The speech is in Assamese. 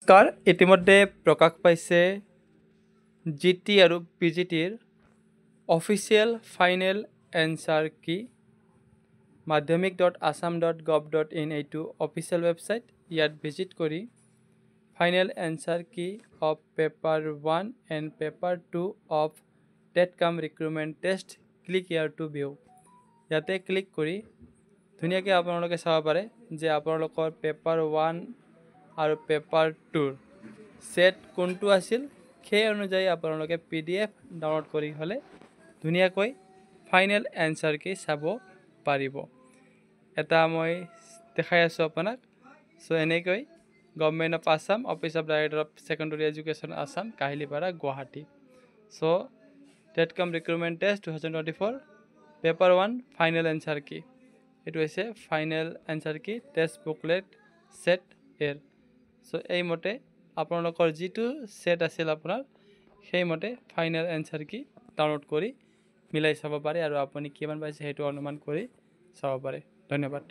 নমস্কাৰ ইতিমধ্যে প্ৰকাশ পাইছে জিটি আৰু পিজিটিৰ official final answer key madhyamik.assam.gov.in এইটো অফিচিয়েল ৱেবছাইট ইয়াত ভিজিট কৰি final answer key of paper 1 and paper 2 of TET cum recruitment test click here to view ইয়াতে ক্লিক কৰি ধুনীয়াকৈ আপোনালোকে চাব পাৰে যে আপোনালোকৰ পেপাৰ 1 আৰু পেপাৰ 2 সেট কোনটো আছিল সেই অনুযায়ী আপোনালোকে PDF ডাউনলোড কৰি হলে ধুনীয়াকৈ ফাইনেল এনসাৰ কি চাব পাৰিব এটা মই দেখাই আছো আপোনাক সো এনেকৈ government of Assam office of director of secondary education Assam Kahilipara Guwahati so TET cum recruitment test 2024 paper 1 final answer key এটো হৈছে final answer key test booklet set এৰ সো এই মতে আপোনালোকৰ যেটো সেট আছিল আপোনাৰ সেই মতে ফাইনেল এনসাৰ কি ডাউনলোড কৰি মিলাই চাব পাৰে আৰু আপুনি কিমান পাইছে হেতু অনুমান কৰি চাব পাৰে ধন্যবাদ।